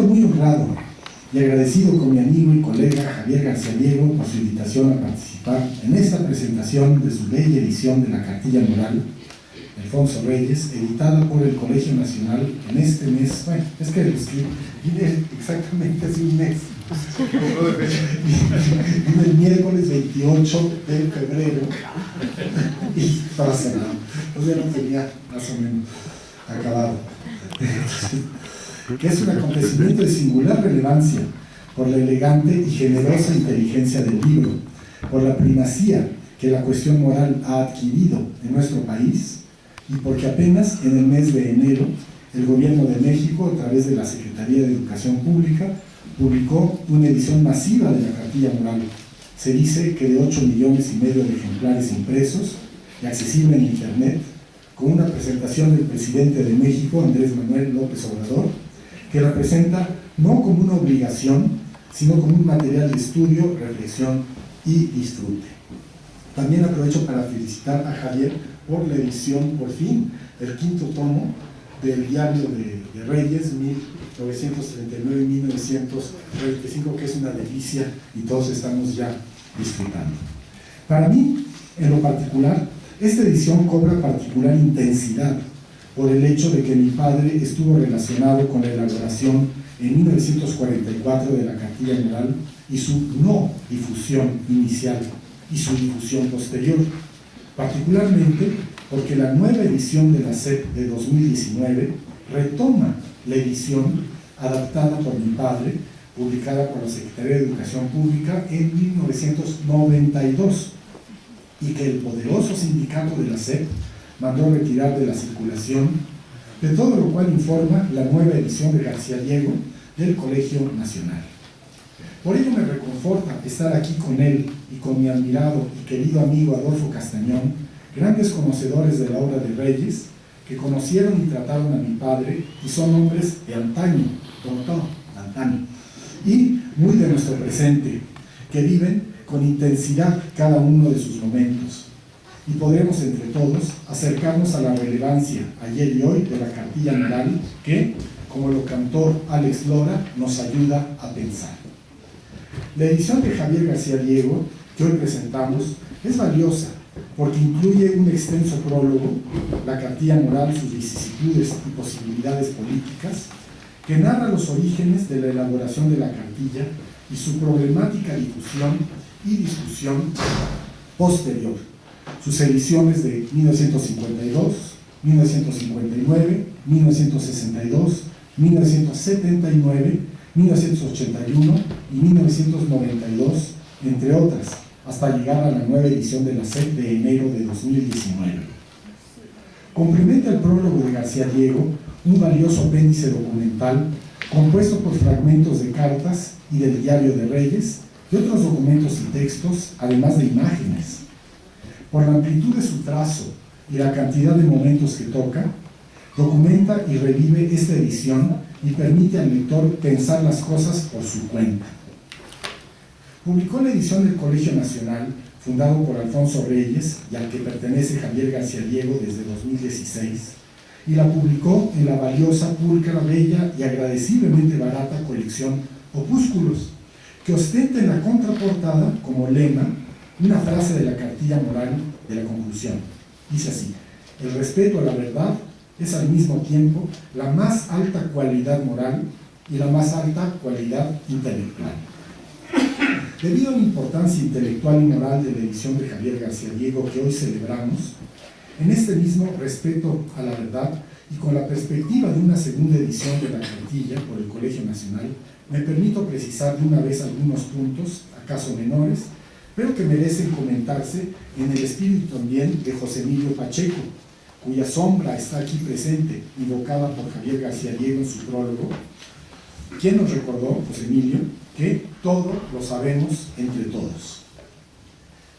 siento muy honrado y agradecido con mi amigo y colega Javier García Diego por su invitación a participar en esta presentación de su bella edición de la Cartilla Moral de Alfonso Reyes, editada por el Colegio Nacional en este mes. Bueno, es que viene exactamente hace un mes. Viene el miércoles 28 de febrero y estaba cerrado. Entonces ya no tenía más o menos acabado. Que es un acontecimiento de singular relevancia por la elegante y generosa inteligencia del libro, por la primacía que la cuestión moral ha adquirido en nuestro país y porque apenas en el mes de enero el Gobierno de México, a través de la Secretaría de Educación Pública, publicó una edición masiva de la Cartilla Moral. Se dice que de 8,5 millones de ejemplares impresos y accesible en Internet, con una presentación del presidente de México, Andrés Manuel López Obrador, que representa no como una obligación, sino como un material de estudio, reflexión y disfrute. También aprovecho para felicitar a Javier por la edición, por fin, del 5º tomo del Diario de Reyes, 1939-1935, que es una delicia y todos estamos ya disfrutando. Para mí, en lo particular, esta edición cobra particular intensidad por el hecho de que mi padre estuvo relacionado con la elaboración en 1944 de la Cartilla Moral y su no difusión inicial y su difusión posterior, particularmente porque la nueva edición de la SEP de 2019 retoma la edición adaptada por mi padre, publicada por la Secretaría de Educación Pública en 1992, y que el poderoso sindicato de la SEP mandó retirar de la circulación, de todo lo cual informa la nueva edición de García Diego del Colegio Nacional. Por ello me reconforta estar aquí con él y con mi admirado y querido amigo Adolfo Castañón, grandes conocedores de la obra de Reyes, que conocieron y trataron a mi padre y son hombres de antaño, doctor, antaño, y muy de nuestro presente, que viven con intensidad cada uno de sus momentos. Y podremos entre todos acercarnos a la relevancia ayer y hoy de la Cartilla Moral que, como lo cantó Alex Lora, nos ayuda a pensar. La edición de Javier García Diego que hoy presentamos es valiosa porque incluye un extenso prólogo, la Cartilla Moral, sus vicisitudes y posibilidades políticas, que narra los orígenes de la elaboración de la cartilla y su problemática difusión y discusión posterior. Sus ediciones de 1952, 1959, 1962, 1979, 1981 y 1992, entre otras, hasta llegar a la nueva edición de la SEP de enero de 2019. Complementa el prólogo de García Diego un valioso apéndice documental compuesto por fragmentos de cartas y del Diario de Reyes y otros documentos y textos, además de imágenes. Por la amplitud de su trazo y la cantidad de momentos que toca, documenta y revive esta edición y permite al lector pensar las cosas por su cuenta. Publicó la edición del Colegio Nacional, fundado por Alfonso Reyes y al que pertenece Javier García Diego desde 2016, y la publicó en la valiosa, pulcra, bella y agradeciblemente barata colección Opúsculos, que ostenta en la contraportada como lema una frase de la Cartilla Moral de la conclusión. Dice así: el respeto a la verdad es al mismo tiempo la más alta cualidad moral y la más alta cualidad intelectual. Debido a la importancia intelectual y moral de la edición de Javier García Diego que hoy celebramos, en este mismo respeto a la verdad y con la perspectiva de una segunda edición de la cartilla por el Colegio Nacional, me permito precisar de una vez algunos puntos, acaso menores, pero que merecen comentarse en el espíritu también de José Emilio Pacheco, cuya sombra está aquí presente, invocada por Javier García Diego en su prólogo, quien nos recordó, José Emilio, que todo lo sabemos entre todos.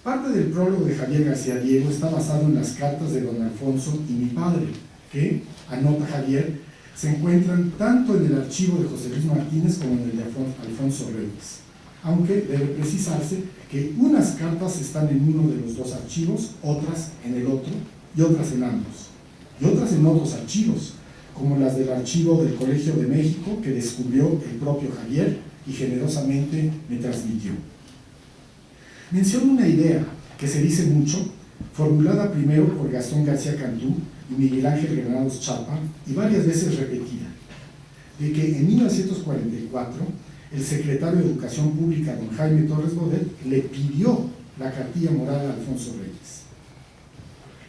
Parte del prólogo de Javier García Diego está basado en las cartas de don Alfonso y mi padre, que, anota Javier, se encuentran tanto en el archivo de José Luis Martínez como en el de Alfonso Reyes, aunque debe precisarse que unas cartas están en uno de los dos archivos, otras en el otro y otras en ambos, y otras en otros archivos, como las del archivo del Colegio de México, que descubrió el propio Javier y generosamente me transmitió. Menciono una idea que se dice mucho, formulada primero por Gastón García Cantú y Miguel Ángel Granados Chapa, y varias veces repetida, de que en 1944 el secretario de Educación Pública, don Jaime Torres Bodet, le pidió la cartilla moral a Alfonso Reyes.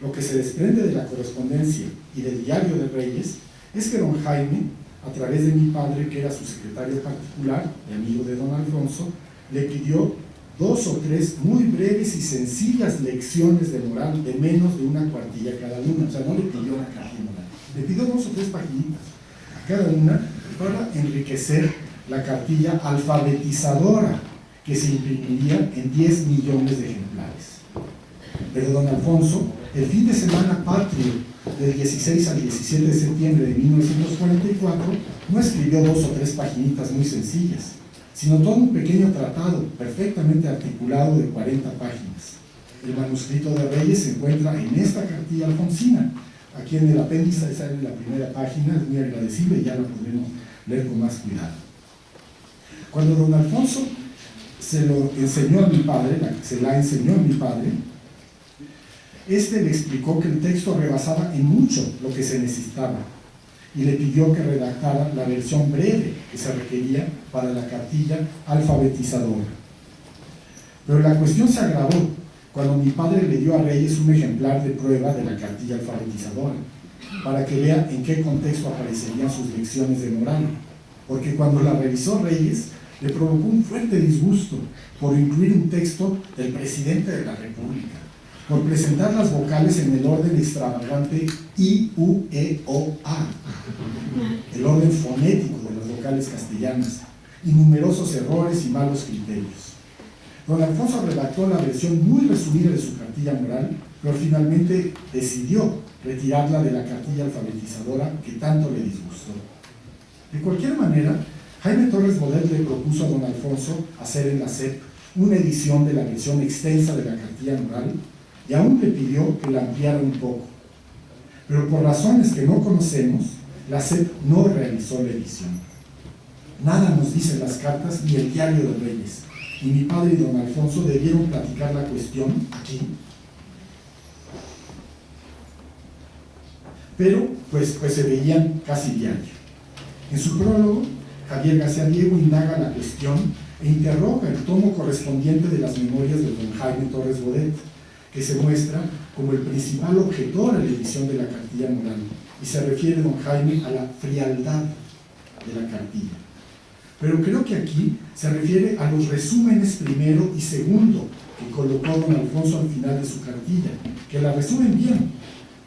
Lo que se desprende de la correspondencia y del diario de Reyes es que don Jaime, a través de mi padre, que era su secretario particular y amigo de don Alfonso, le pidió 2 o 3 muy breves y sencillas lecciones de moral de menos de una cuartilla cada una. O sea, no le pidió una cartilla moral, le pidió 2 o 3 paginitas a cada una para enriquecer la cartilla alfabetizadora que se imprimiría en 10 millones de ejemplares. Pero don Alfonso, el fin de semana patrio del 16 al 17 de septiembre de 1944, no escribió 2 o 3 paginitas muy sencillas, sino todo un pequeño tratado perfectamente articulado de 40 páginas. El manuscrito de Reyes se encuentra en esta cartilla alfonsina. Aquí en el apéndice sale la primera página, es muy agradecible y ya la podremos leer con más cuidado. Cuando don Alfonso se lo enseñó a mi padre, se la enseñó a mi padre, este le explicó que el texto rebasaba en mucho lo que se necesitaba y le pidió que redactara la versión breve que se requería para la cartilla alfabetizadora. Pero la cuestión se agravó cuando mi padre le dio a Reyes un ejemplar de prueba de la cartilla alfabetizadora, para que vea en qué contexto aparecerían sus lecciones de moral, porque cuando la revisó Reyes, le provocó un fuerte disgusto por incluir un texto del presidente de la República, por presentar las vocales en el orden extravagante I, U, E, O, A, el orden fonético de las vocales castellanas, y numerosos errores y malos criterios. Don Alfonso redactó la versión muy resumida de su cartilla moral, pero finalmente decidió retirarla de la cartilla alfabetizadora que tanto le disgustó. De cualquier manera, Jaime Torres Bodet le propuso a don Alfonso hacer en la SEP una edición de la versión extensa de la cartilla moral y aún le pidió que la ampliara un poco. Pero por razones que no conocemos, la SEP no realizó la edición. Nada nos dicen las cartas ni el diario de Reyes, y mi padre y don Alfonso debieron platicar la cuestión aquí. Pero pues se veían casi diario. En su prólogo, Javier García Diego indaga la cuestión e interroga el tomo correspondiente de las memorias de don Jaime Torres Bodet, que se muestra como el principal objetor a la edición de la cartilla moral, y se refiere don Jaime a la frialdad de la cartilla. Pero creo que aquí se refiere a los resúmenes primero y segundo que colocó don Alfonso al final de su cartilla, que la resumen bien,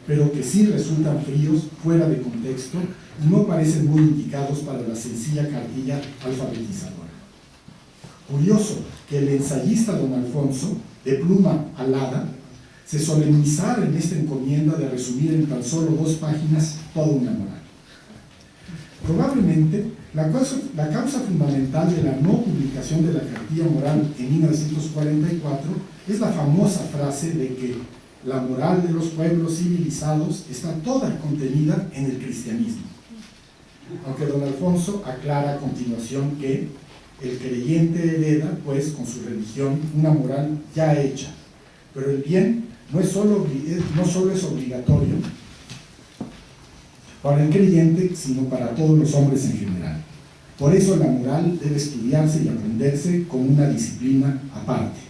pero que sí resultan fríos, fuera de contexto, y no parecen muy indicados para la sencilla cartilla alfabetizadora. Curioso que el ensayista don Alfonso, de pluma alada, se solemnizara en esta encomienda de resumir en tan solo 2 páginas toda una moral. Probablemente la causa fundamental de la no publicación de la cartilla moral en 1944 es la famosa frase de que la moral de los pueblos civilizados está toda contenida en el cristianismo. Aunque don Alfonso aclara a continuación que el creyente hereda, pues, con su religión, una moral ya hecha, pero el bien no solo es obligatorio para el creyente, sino para todos los hombres en general. Por eso la moral debe estudiarse y aprenderse como una disciplina aparte.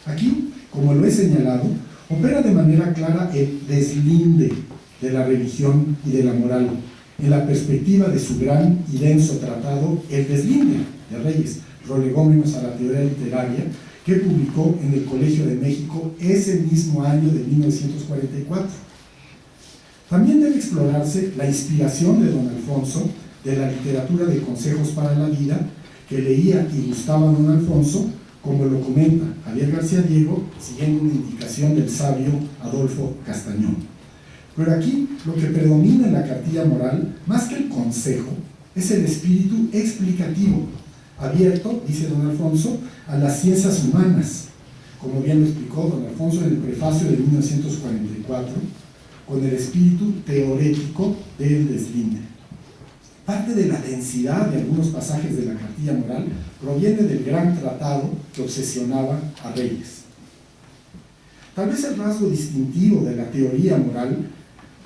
Aquí, como lo he señalado, opera de manera clara el deslinde de la religión y de la moral, en la perspectiva de su gran y denso tratado El deslinde de Reyes, prolegómenos a la teoría literaria, que publicó en el Colegio de México ese mismo año de 1944. También debe explorarse la inspiración de don Alfonso de la literatura de consejos para la vida, que leía y gustaba a don Alfonso, como lo comenta Javier García Diego, siguiendo una indicación del sabio Adolfo Castañón. Pero aquí lo que predomina en la cartilla moral, más que el consejo, es el espíritu explicativo, abierto, dice don Alfonso, a las ciencias humanas, como bien lo explicó don Alfonso en el prefacio de 1944, con el espíritu teorético del deslinde. Parte de la densidad de algunos pasajes de la Cartilla Moral proviene del gran tratado que obsesionaba a Reyes. Tal vez el rasgo distintivo de la teoría moral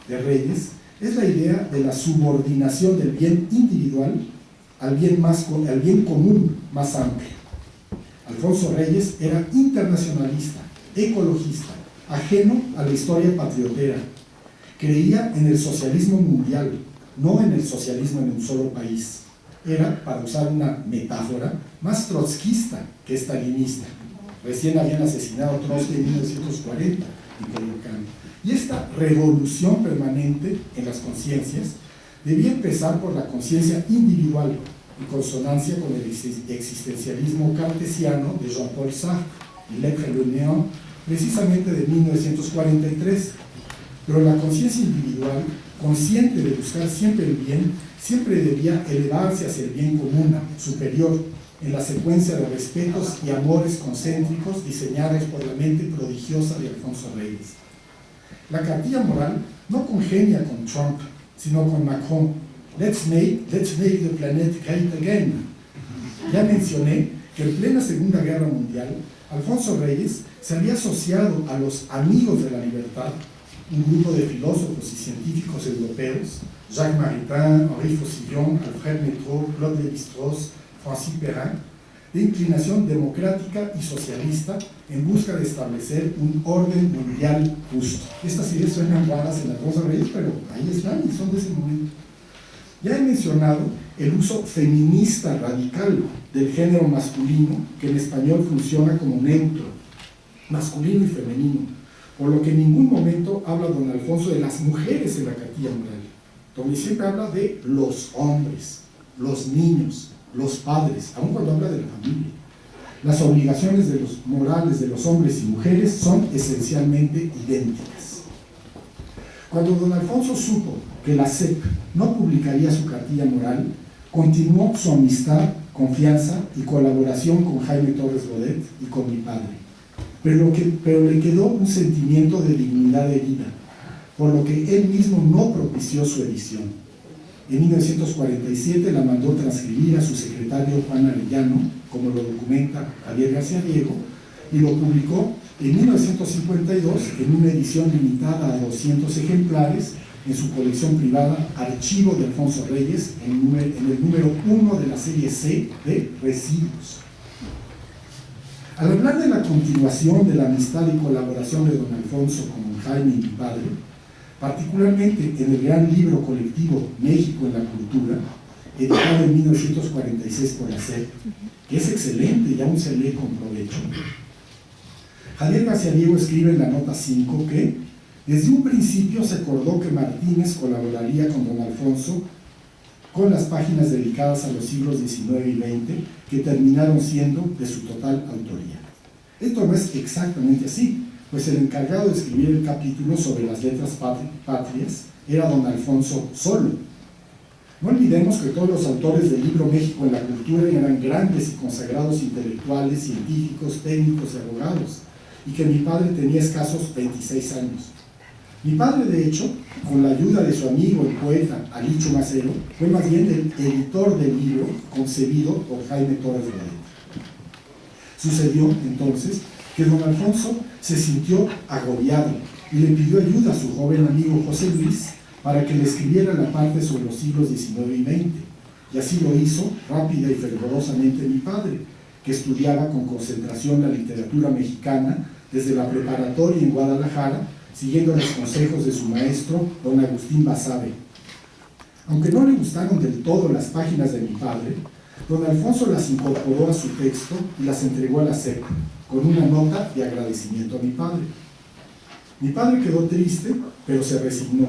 de Reyes es la idea de la subordinación del bien individual al bien común más amplio. Alfonso Reyes era internacionalista, ecologista, ajeno a la historia patriotera. Creía en el socialismo mundial, no en el socialismo en un solo país. Era, para usar una metáfora, más trotskista que stalinista. Recién habían asesinado a Trotsky en 1940 en Coyoacán. Y esta revolución permanente en las conciencias debía empezar por la conciencia individual, en consonancia con el existencialismo cartesiano de Jean-Paul Sartre y L'Être et le Néant, precisamente de 1943. Pero la conciencia individual, consciente de buscar siempre el bien, siempre debía elevarse hacia el bien común, superior, en la secuencia de respetos y amores concéntricos diseñados por la mente prodigiosa de Alfonso Reyes. La Cartilla Moral no congenia con Trump, sino con Macron. Let's make the planet great again. Ya mencioné que en plena Segunda Guerra Mundial, Alfonso Reyes se había asociado a los Amigos de la Libertad, un grupo de filósofos y científicos europeos, Jacques Maritain, Henri Faucillon, Alfred Métraux, Claude Lévi-Strauss, Francis Perrin, de inclinación democrática y socialista en busca de establecer un orden mundial justo. Estas ideas suenan raras en Alfonso Reyes, pero ahí están y son de ese momento. Ya he mencionado el uso feminista radical del género masculino, que en español funciona como neutro, masculino y femenino, por lo que en ningún momento habla don Alfonso de las mujeres en la Cartilla Moral, donde siempre habla de los hombres, los niños, los padres, aun cuando habla de la familia. Las obligaciones morales de los hombres y mujeres son esencialmente idénticas. Cuando don Alfonso supo que la SEP no publicaría su Cartilla Moral, continuó su amistad, confianza y colaboración con Jaime Torres Bodet y con mi padre. Pero le quedó un sentimiento de dignidad herida, por lo que él mismo no propició su edición. En 1947 la mandó transcribir a su secretario Juan Arellano, como lo documenta Javier García Diego, y lo publicó en 1952 en una edición limitada a 200 ejemplares en su colección privada Archivo de Alfonso Reyes, en el número 1 de la serie C de Residuos. Al hablar de la continuación de la amistad y colaboración de don Alfonso con Jaime y mi padre, particularmente en el gran libro colectivo México en la Cultura, editado en 1946 por la SEP, que es excelente y aún se lee con provecho, Javier García Diego escribe en la nota 5 que desde un principio se acordó que Martínez colaboraría con don Alfonso con las páginas dedicadas a los siglos XIX y XX, que terminaron siendo de su total autoría. Esto no es exactamente así, pues el encargado de escribir el capítulo sobre las letras patrias era don Alfonso solo. No olvidemos que todos los autores del libro México en la Cultura eran grandes y consagrados intelectuales, científicos, técnicos y abogados, y que mi padre tenía escasos 26 años. Mi padre, de hecho, con la ayuda de su amigo, el poeta Alicho Macero, fue más bien el editor del libro concebido por Jaime Torres Bodet. Sucedió, entonces, que don Alfonso se sintió agobiado y le pidió ayuda a su joven amigo José Luis para que le escribiera la parte sobre los siglos XIX y XX. Y así lo hizo rápida y fervorosamente mi padre, que estudiaba con concentración la literatura mexicana desde la preparatoria en Guadalajara, siguiendo los consejos de su maestro, don Agustín Basabe. Aunque no le gustaron del todo las páginas de mi padre, don Alfonso las incorporó a su texto y las entregó a la SEP, con una nota de agradecimiento a mi padre. Mi padre quedó triste, pero se resignó,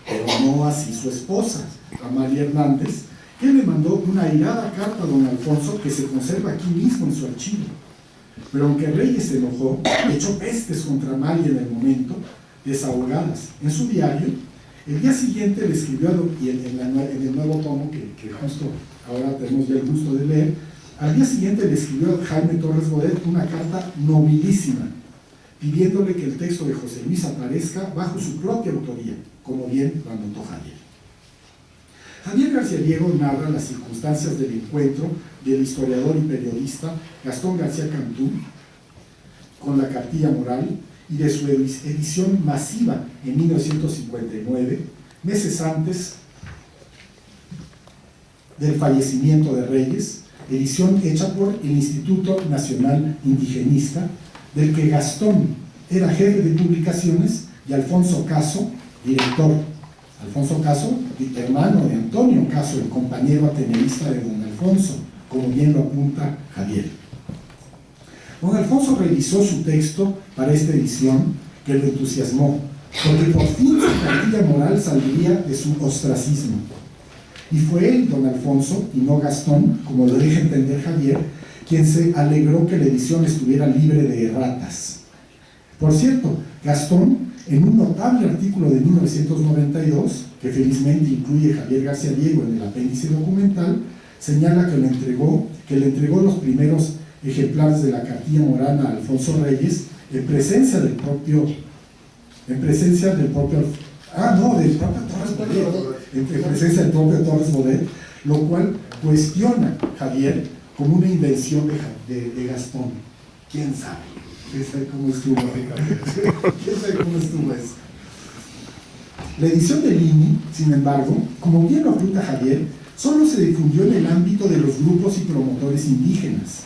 pero no así su esposa, Amalia Hernández, que le mandó una airada carta a don Alfonso que se conserva aquí mismo en su archivo. Pero aunque Reyes se enojó, echó pestes contra Amalia en el momento, desahogadas en su diario, el día siguiente le escribió, y en el nuevo tomo que justo ahora tenemos ya el gusto de leer, al día siguiente le escribió a Jaime Torres Bodet una carta nobilísima, pidiéndole que el texto de José Luis aparezca bajo su propia autoría, como bien lo anotó Javier. Javier García Diego narra las circunstancias del encuentro del historiador y periodista Gastón García Cantú con la Cartilla Moral y de su edición masiva en 1959, meses antes del fallecimiento de Reyes, edición hecha por el Instituto Nacional Indigenista, del que Gastón era jefe de publicaciones y Alfonso Caso, director. Alfonso Caso, hermano de Antonio Caso, el compañero ateneísta de don Alfonso, como bien lo apunta Javier. Don Alfonso revisó su texto para esta edición, que lo entusiasmó, porque por fin su Cartilla Moral saldría de su ostracismo. Y fue él, don Alfonso, y no Gastón, como lo deja entender Javier, quien se alegró que la edición estuviera libre de erratas. Por cierto, Gastón, en un notable artículo de 1992, que felizmente incluye Javier García Diego en el apéndice documental, señala que le entregó los primeros ejemplares de la Cartilla Moral a Alfonso Reyes en presencia del propio Torres Bodet, lo cual cuestiona Javier como una invención de Gastón. ¿Quién sabe? ¿Quién sabe cómo estuvo? ¿Quién sabe cómo estuvo eso? La edición de Lini, sin embargo, como bien lo apunta Javier, solo se difundió en el ámbito de los grupos y promotores indígenas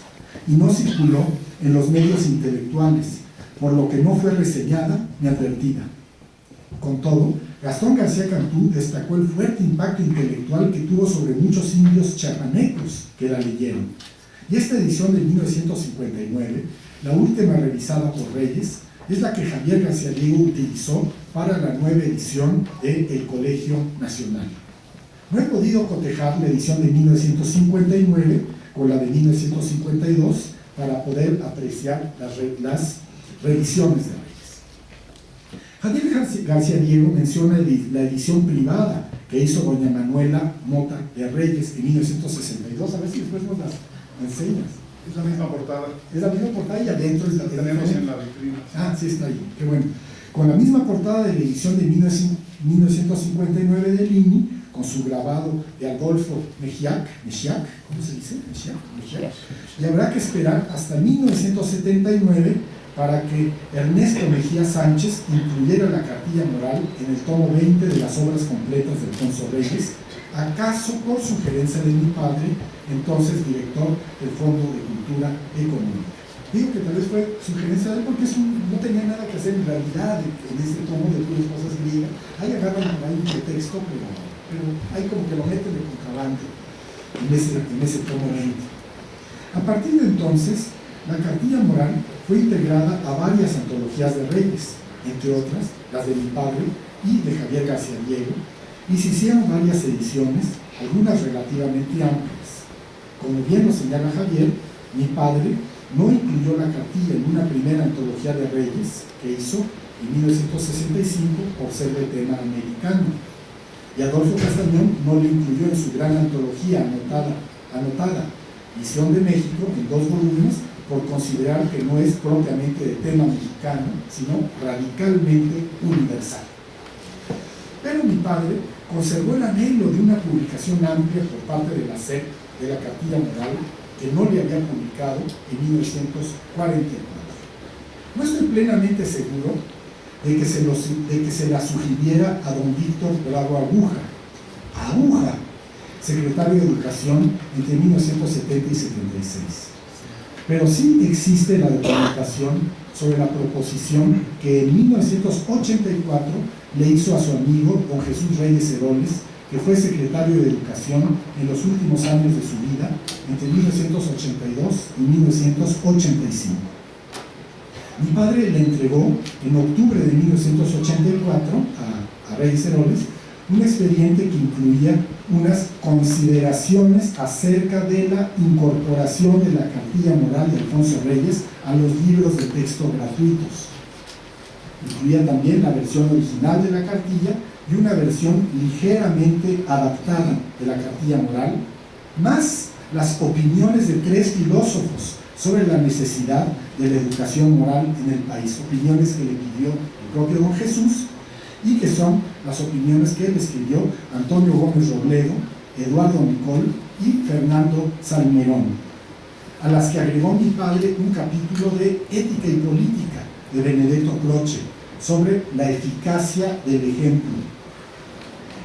y no circuló en los medios intelectuales, por lo que no fue reseñada ni advertida. Con todo, Gastón García Cantú destacó el fuerte impacto intelectual que tuvo sobre muchos indios chiapanecos que la leyeron. Y esta edición de 1959, la última revisada por Reyes, es la que Javier García Diego utilizó para la nueva edición del Colegio Nacional. No he podido cotejar la edición de 1959 con la de 1952 para poder apreciar las revisiones de Reyes. Javier García Diego menciona la edición privada que hizo doña Manuela Mota de Reyes en 1962. A ver si después nos las enseñas. Es la misma portada. Es la misma portada y adentro la tenemos en la vitrina. Ah, sí, está ahí. Qué bueno. Con la misma portada de la edición de 1959 de Lini, con su grabado de Adolfo Mejiac, ¿cómo se dice? Mejiac. Y habrá que esperar hasta 1979 para que Ernesto Mejía Sánchez incluyera la Cartilla Moral en el tomo 20 de las obras completas de Alfonso Reyes, acaso por sugerencia de mi padre, entonces director del Fondo de Cultura Económica. Digo que tal vez fue sugerencia de él porque no tenía nada que hacer en realidad en este tomo de puras cosas griegas. Ahí agarran por ahí un pretexto, pero ahí como que lo meten de contrabando en ese tomo 20. A partir de entonces, la Cartilla Moral fue integrada a varias antologías de Reyes, entre otras las de mi padre y de Javier García Diego, y se hicieron varias ediciones, algunas relativamente amplias. Como bien lo señala Javier, mi padre no incluyó la cartilla en una primera antología de Reyes que hizo en 1965 por ser de tema americano, y Adolfo Castañón no le incluyó en su gran antología anotada Visión de México en 2 volúmenes por considerar que no es propiamente de tema mexicano, sino radicalmente universal. Pero mi padre conservó el anhelo de una publicación amplia por parte de la SEP de la Cartilla Moral, que no le había publicado en 1944. No estoy plenamente seguro de que se la sugiriera a don Víctor Bravo Aguja, secretario de Educación entre 1970 y 76. Pero sí existe la documentación sobre la proposición que en 1984 le hizo a su amigo don Jesús Reyes Heroles, que fue secretario de Educación en los últimos años de su vida, entre 1982 y 1985. Mi padre le entregó en octubre de 1984 a Reyes Heroles un expediente que incluía unas consideraciones acerca de la incorporación de la Cartilla Moral de Alfonso Reyes a los libros de texto gratuitos. Incluía también la versión original de la cartilla y una versión ligeramente adaptada de la Cartilla Moral, más las opiniones de 3 filósofos sobre la necesidad de la educación moral en el país, opiniones que le pidió el propio don Jesús y que son las opiniones que le escribió Antonio Gómez Robledo, Eduardo Nicol y Fernando Salmerón, a las que agregó mi padre un capítulo de Ética y Política de Benedetto Croce sobre la eficacia del ejemplo.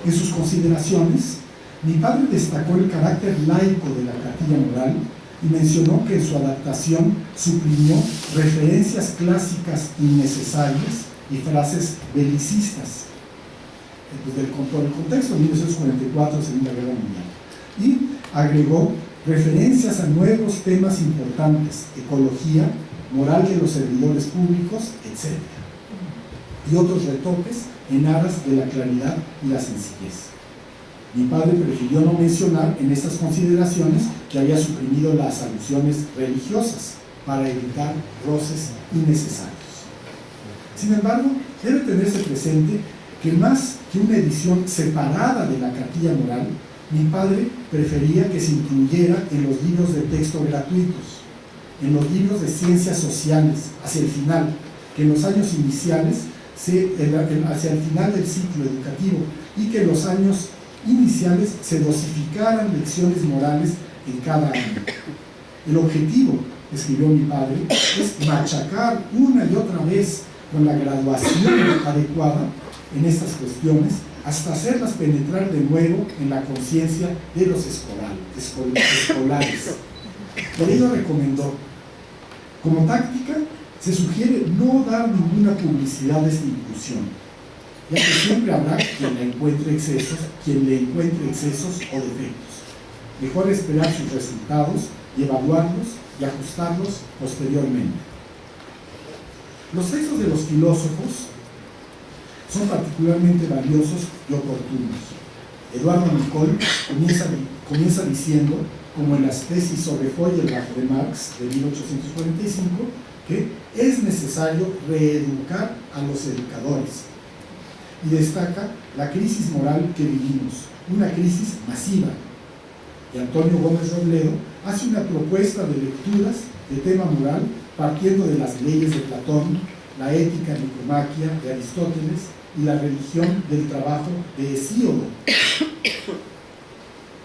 En sus consideraciones, mi padre destacó el carácter laico de la cartilla moral y mencionó que en su adaptación suprimió referencias clásicas innecesarias y frases belicistas del contexto de 1944, Segunda Guerra Mundial, y agregó referencias a nuevos temas importantes: ecología, moral de los servidores públicos, etc., y otros retoques en aras de la claridad y la sencillez. Mi padre prefirió no mencionar en estas consideraciones que había suprimido las alusiones religiosas para evitar roces innecesarios. Sin embargo, debe tenerse presente que más que una edición separada de la cartilla moral, mi padre prefería que se incluyera en los libros de texto gratuitos, en los libros de ciencias sociales, hacia el final, que en los años iniciales, hacia el final del ciclo educativo, y que en los años iniciales se dosificaran lecciones morales en cada año. El objetivo, escribió mi padre, es machacar una y otra vez con la graduación adecuada en estas cuestiones hasta hacerlas penetrar de nuevo en la conciencia de los escolares. Por ello recomendó: como táctica, se sugiere no dar ninguna publicidad de esta inclusión, ya que siempre habrá quien le encuentre excesos o defectos. Mejor esperar sus resultados y evaluarlos y ajustarlos posteriormente. Los textos de los filósofos son particularmente valiosos y oportunos. Eduardo Nicol comienza diciendo, como en las tesis sobre Feuerbach de Marx de 1845, que es necesario reeducar a los educadores, y destaca la crisis moral que vivimos, una crisis masiva. Y Antonio Gómez Robledo hace una propuesta de lecturas de tema moral partiendo de las leyes de Platón, la ética nicomaquia de Aristóteles y la religión del trabajo de Hesíodo.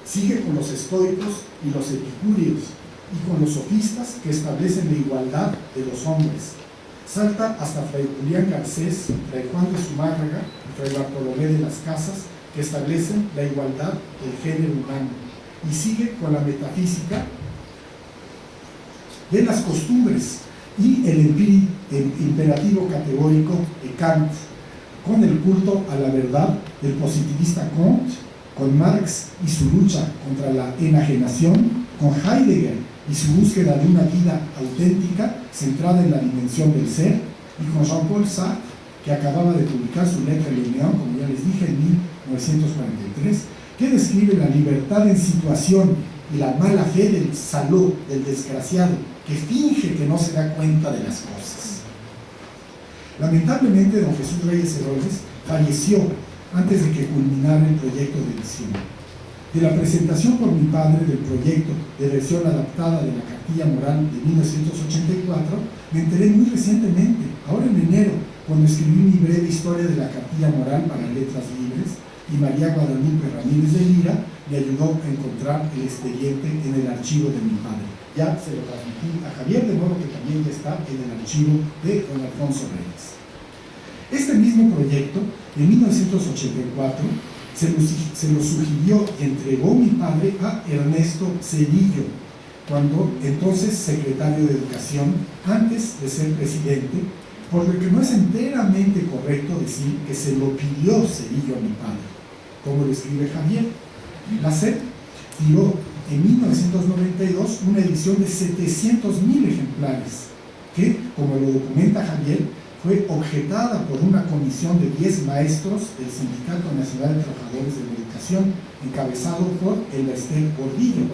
Sigue con los estoicos y los epicúreos y con los sofistas que establecen la igualdad de los hombres. Salta hasta Fray Julián Garcés, Fray Juan de Zumárraga y Fray Bartolomé de las Casas, que establecen la igualdad del género humano, y sigue con la metafísica de las costumbres y el imperativo categórico de Kant, con el culto a la verdad del positivista Comte, con Marx y su lucha contra la enajenación, con Heidegger y su búsqueda de una vida auténtica centrada en la dimensión del ser, y con Jean-Paul Sartre, que acababa de publicar su Letra de León, como ya les dije, en 1943, que describe la libertad en situación y la mala fe del salud, del desgraciado, que finge que no se da cuenta de las cosas. Lamentablemente, don Jesús Reyes Heroles falleció antes de que culminara el proyecto de edición. De la presentación por mi padre del proyecto de versión adaptada de la Cartilla Moral de 1984, me enteré muy recientemente, ahora en enero, cuando escribí mi breve historia de la Cartilla Moral para Letras Libres, y María Guadalupe Ramírez de Lira me ayudó a encontrar el expediente en el archivo de mi padre. Ya se lo transmití a Javier, de modo que también ya está en el archivo de don Alfonso Reyes. Este mismo proyecto, en 1984, se lo sugirió y entregó mi padre a Ernesto Zedillo, cuando entonces secretario de Educación, antes de ser presidente, por lo que no es enteramente correcto decir que se lo pidió Zedillo a mi padre, como lo escribe Javier. La SEP tiró en 1992 una edición de 700,000 ejemplares, que, como lo documenta Javier, fue objetada por una comisión de 10 maestros del Sindicato Nacional de Trabajadores de la Educación, encabezado por el Estel Gordillo,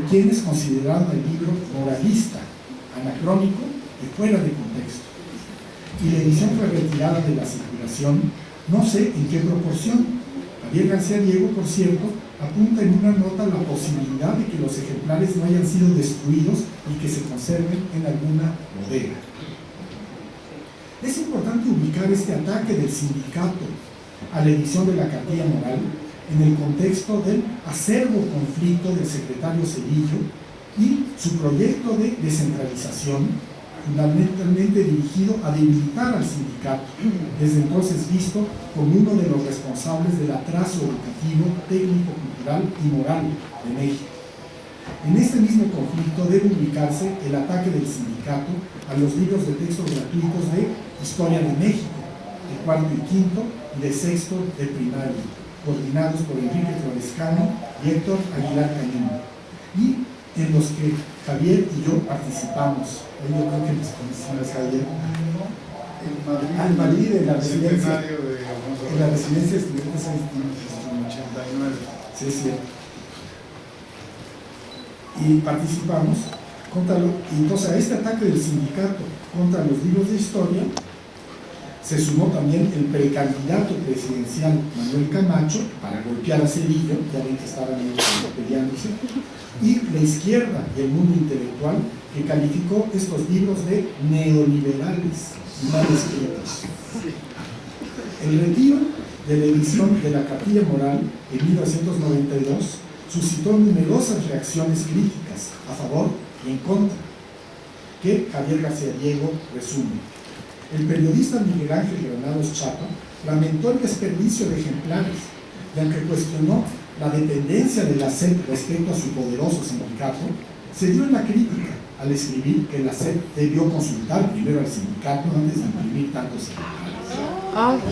quienes consideraron el libro moralista, anacrónico y fuera de contexto. Y la edición fue retirada de la circulación, no sé en qué proporción. Javier García Diego, por cierto, apunta en una nota la posibilidad de que los ejemplares no hayan sido destruidos y que se conserven en alguna bodega. Es importante ubicar este ataque del sindicato a la edición de la Cartilla Moral en el contexto del acerbo conflicto del secretario Cedillo y su proyecto de descentralización, fundamentalmente dirigido a debilitar al sindicato, desde entonces visto como uno de los responsables del atraso educativo, técnico, cultural y moral de México. En este mismo conflicto debe ubicarse el ataque del sindicato a los libros de texto gratuitos de Historia de México, de cuarto y quinto, y de sexto de primaria, coordinados por Enrique Florescano y Héctor Aguilar Cañón, y en los que Javier y yo participamos. Yo creo que nos conocimos, Javier. En Madrid, en la residencia. En la residencia de estudiantes en 89. Sí, es cierto. Y participamos y entonces a este ataque del sindicato contra los libros de historia se sumó también el precandidato presidencial Manuel Camacho para golpear a Cedillo, ya ven que estaban peleándose, y la izquierda y el mundo intelectual, que calificó estos libros de neoliberales y mal escritos. El retiro de la edición de la Cartilla Moral en 1992 suscitó numerosas reacciones críticas a favor y en contra, que Javier García Diego resume. El periodista Miguel Ángel Granados Chapa lamentó el desperdicio de ejemplares, y aunque cuestionó la dependencia de la SEP respecto a su poderoso sindicato, se dio en la crítica al escribir que la SEP debió consultar primero al sindicato antes de imprimir tantos ejemplares.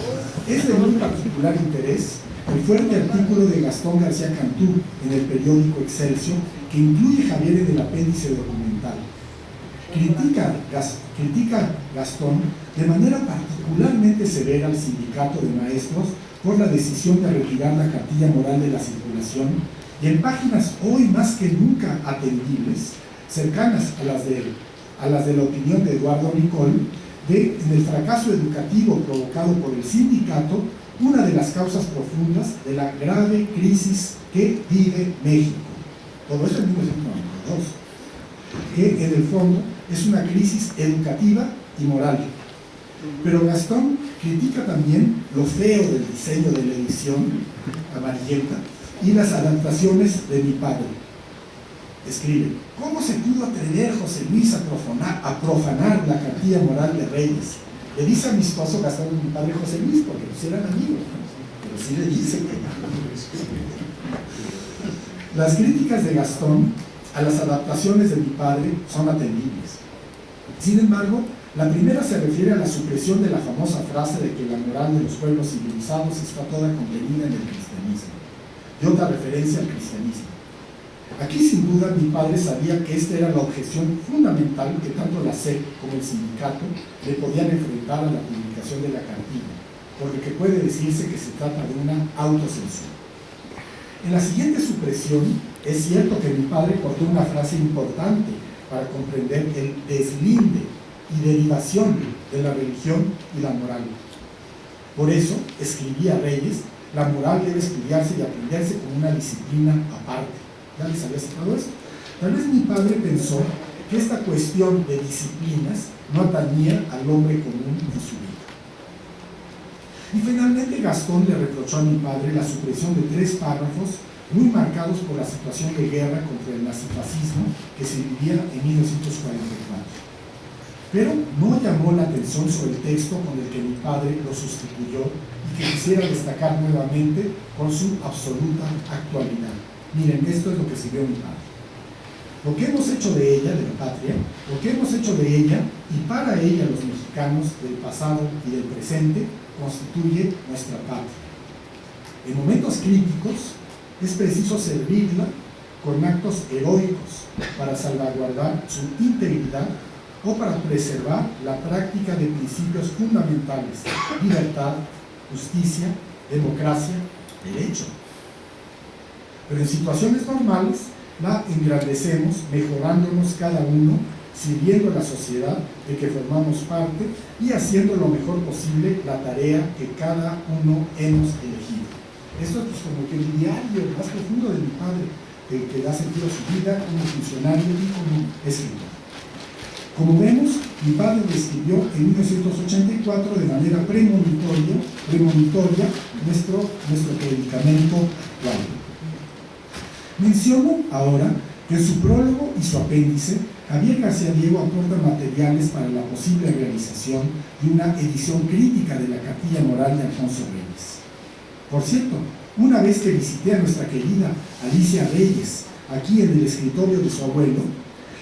Es de muy particular interés el fuerte artículo de Gastón García Cantú en el periódico Excelsior, que incluye Javier en el apéndice documental. Critica Gastón de manera particularmente severa al sindicato de maestros por la decisión de retirar la Cartilla Moral de la circulación, y en páginas hoy más que nunca atendibles, cercanas a las de la opinión de Eduardo Nicol, en el fracaso educativo provocado por el sindicato, una de las causas profundas de la grave crisis que vive México. Todo esto en 1992, que en el fondo es una crisis educativa y moral. Pero Gastón critica también lo feo del diseño de la edición amarillenta y las adaptaciones de mi padre. Escribe: ¿cómo se pudo atrever José Luis a profanar la Cartilla Moral de Reyes? Le dice amistoso Gastón a mi padre José Luis, porque pues eran amigos, ¿no? Pero sí le dice que... Las críticas de Gastón a las adaptaciones de mi padre son atendibles. Sin embargo, la primera se refiere a la supresión de la famosa frase de que la moral de los pueblos civilizados está toda contenida en el cristianismo, y otra referencia al cristianismo. Aquí sin duda mi padre sabía que esta era la objeción fundamental que tanto la SEP como el sindicato le podían enfrentar a la publicación de la cartilla, por lo que puede decirse que se trata de una autocensura. En la siguiente supresión es cierto que mi padre cortó una frase importante para comprender el deslinde y derivación de la religión y la moral. Por eso escribía Reyes: la moral debe estudiarse y aprenderse como una disciplina aparte. Ya les había citado esto. Tal vez mi padre pensó que esta cuestión de disciplinas no atañía al hombre común en su vida. Y finalmente Gastón le reprochó a mi padre la supresión de 3 párrafos muy marcados por la situación de guerra contra el nazifascismo que se vivía en 1944. Pero no llamó la atención sobre el texto con el que mi padre lo sustituyó y que quisiera destacar nuevamente con su absoluta actualidad. Miren, esto es lo que escribió mi padre. Lo que hemos hecho de ella, de la patria, lo que hemos hecho de ella y para ella los mexicanos del pasado y del presente, constituye nuestra patria. En momentos críticos es preciso servirla con actos heroicos para salvaguardar su integridad o para preservar la práctica de principios fundamentales: libertad, justicia, democracia, derecho. Pero en situaciones normales la engrandecemos, mejorándonos cada uno, sirviendo a la sociedad de que formamos parte y haciendo lo mejor posible la tarea que cada uno hemos elegido. Esto es pues, como que el diario más profundo de mi padre, el que da sentido a su vida como funcionario y como escritor. Como vemos, mi padre lo escribió en 1984 de manera premonitoria nuestro predicamento claro. Menciono ahora que en su prólogo y su apéndice, Javier García Diego aporta materiales para la posible realización de una edición crítica de la Capilla Moral de Alfonso Reyes. Por cierto, una vez que visité a nuestra querida Alicia Reyes, aquí en el escritorio de su abuelo,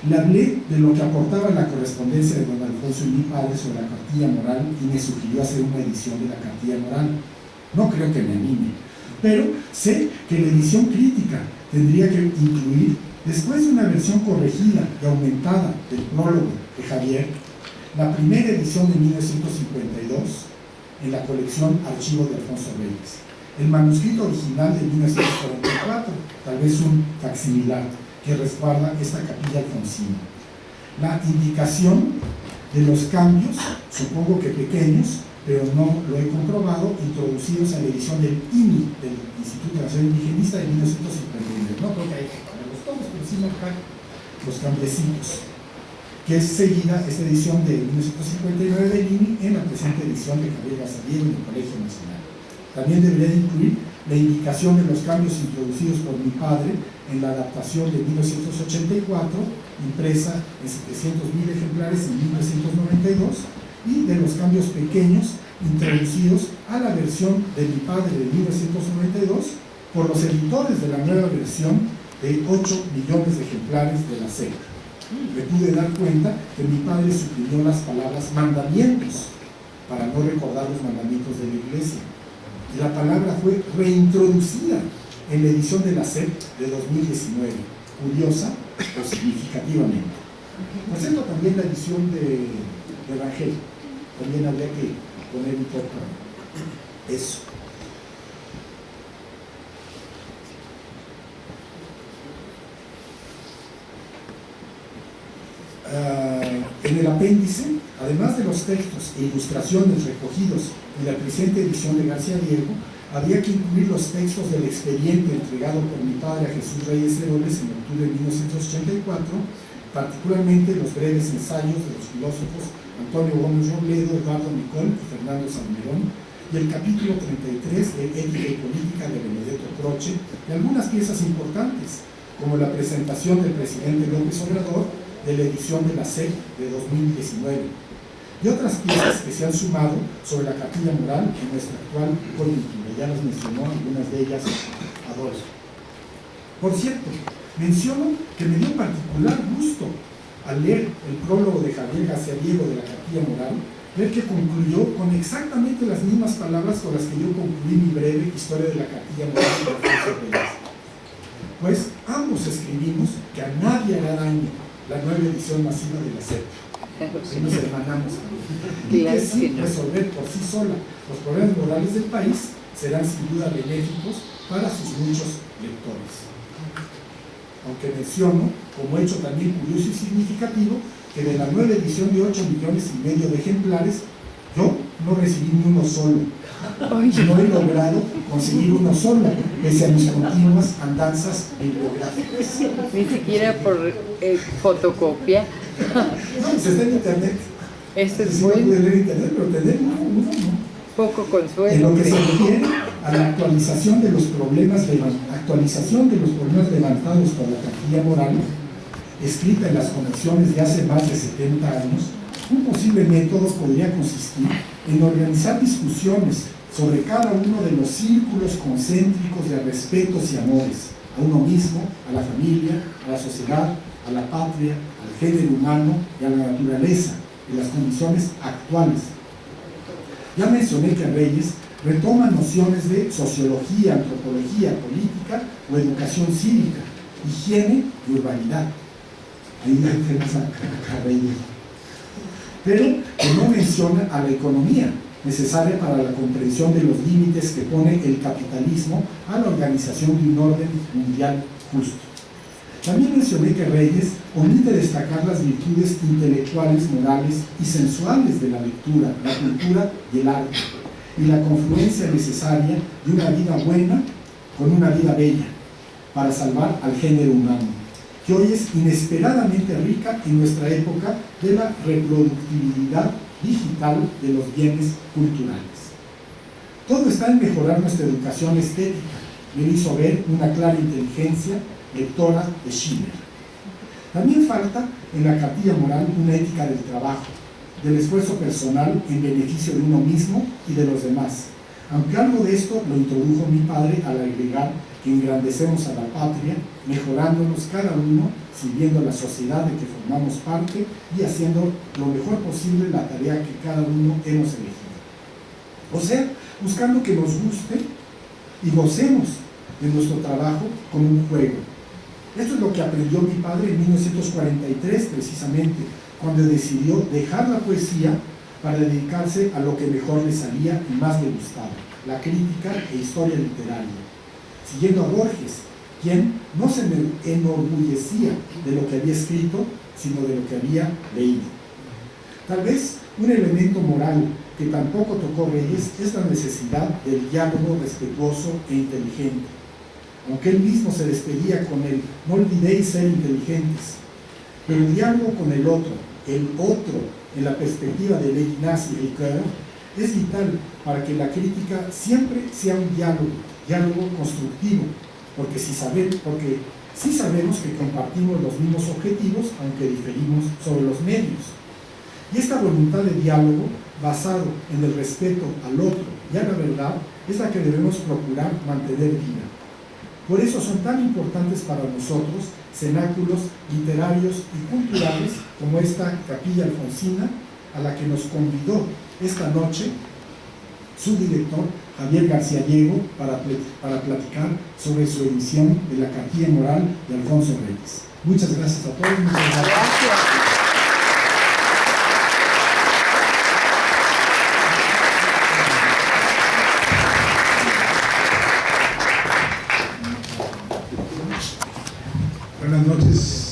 le hablé de lo que aportaba la correspondencia de don Alfonso y mi padre sobre la Cartilla Moral y me sugirió hacer una edición de la Cartilla Moral. No creo que me anime, pero sé que la edición crítica tendría que incluir, después de una versión corregida y aumentada del prólogo de Javier, la primera edición de 1952 en la colección Archivo de Alfonso Reyes, el manuscrito original de 1944, tal vez un facsimilar que respalda esta capilla alfonsina. La indicación de los cambios, supongo que pequeños, pero no lo he comprobado, introducidos a la edición del INI, del Instituto Nacional Indigenista de 1951. No creo que haya que ponerlos todos, pero sí marcar los cambiecitos, que es seguida esta edición de 1959 del INI en la presente edición de Javier García Diego en el Colegio Nacional. También debería de incluir la indicación de los cambios introducidos por mi padre en la adaptación de 1984, impresa en 700.000 ejemplares en 1992, y de los cambios pequeños introducidos a la versión de mi padre de 1992 por los editores de la nueva versión de 8 millones de ejemplares de la SEC. Me pude dar cuenta que mi padre suprimió las palabras mandamientos para no recordar los mandamientos de la Iglesia. Y la palabra fue reintroducida en la edición de la SEP de 2019, curiosa o significativamente. Por cierto, también la edición de Evangelio, también habría que poner un poco eso. En el apéndice, además de los textos e ilustraciones recogidos en la presente edición de García Diego, había que incluir los textos del expediente entregado por mi padre a Jesús Reyes Heroles en octubre de 1984, particularmente los breves ensayos de los filósofos Antonio Gómez Robledo, Eduardo Nicol y Fernando Salmerón, y el capítulo 33 de Ética y Política de Benedetto Croce, y algunas piezas importantes, como la presentación del presidente López Obrador de la edición de la SEC de 2019, y otras piezas que se han sumado sobre la Capilla Moral en nuestra actual coyuntura. Ya las mencionó, algunas de ellas Adolfo. Por cierto, menciono que me dio particular gusto al leer el prólogo de Javier García Diego de la Capilla Moral, ver que concluyó con exactamente las mismas palabras con las que yo concluí mi breve historia de la Capilla Moral de Alfonso Reyes. Pues ambos escribimos que a nadie hará daño la nueva edición masiva de la SEP, que nos hermanamos, y que sin resolver por sí sola los problemas morales del país, serán sin duda benéficos para sus muchos lectores. Aunque menciono, como hecho también curioso y significativo, que de la nueva edición de 8,5 millones de ejemplares, yo no recibí ni uno solo. No he logrado conseguir uno solo, pese a mis continuas andanzas bibliográficas. Ni siquiera por fotocopia. No, pues está en internet. Eso es sí, bueno. No pude leer internet, pero tener uno no. Poco consuelo. En lo que se refiere a la actualización de los problemas levantados por la Capilla Moral, escrita en las conexiones de hace más de 70 años, un posible método podría consistir en organizar discusiones sobre cada uno de los círculos concéntricos de respetos y amores, a uno mismo, a la familia, a la sociedad, a la patria, al género humano y a la naturaleza, en las condiciones actuales. Ya mencioné que Reyes retoma nociones de sociología, antropología, política o educación cívica, higiene y urbanidad. Ahí ya tenemos a Reyes. Pero que no menciona a la economía, necesaria para la comprensión de los límites que pone el capitalismo a la organización de un orden mundial justo. También mencioné que Reyes omite destacar las virtudes intelectuales, morales y sensuales de la lectura, la cultura y el arte, y la confluencia necesaria de una vida buena con una vida bella para salvar al género humano, que hoy es inesperadamente rica en nuestra época de la reproductibilidad digital de los bienes culturales. Todo está en mejorar nuestra educación estética, me hizo ver una clara inteligencia lectora de Schiller. También falta en la cartilla moral una ética del trabajo, del esfuerzo personal en beneficio de uno mismo y de los demás, aunque algo de esto lo introdujo mi padre al agregar que engrandecemos a la patria, mejorándonos cada uno, sirviendo a la sociedad de que formamos parte y haciendo lo mejor posible la tarea que cada uno hemos elegido. O sea, buscando que nos guste y gocemos de nuestro trabajo como un juego. Esto es lo que aprendió mi padre en 1943, precisamente, cuando decidió dejar la poesía para dedicarse a lo que mejor le salía y más le gustaba, la crítica e historia literaria, siguiendo a Borges, quien no se enorgullecía de lo que había escrito, sino de lo que había leído. Tal vez un elemento moral que tampoco tocó Reyes es la necesidad del diálogo respetuoso e inteligente. Aunque él mismo se despedía con el "no olvidéis ser inteligentes", pero el diálogo con el otro, en la perspectiva de Levinas y Ricoeur, es vital para que la crítica siempre sea un diálogo constructivo, porque sí sabemos que compartimos los mismos objetivos, aunque diferimos sobre los medios. Y esta voluntad de diálogo, basado en el respeto al otro y a la verdad, es la que debemos procurar mantener viva. Por eso son tan importantes para nosotros cenáculos literarios y culturales como esta Capilla Alfonsina, a la que nos convidó esta noche su director Javier García Diego para platicar sobre su edición de la Cartilla Moral de Alfonso Reyes. Muchas gracias a todos. Muchas gracias. Buenas noches.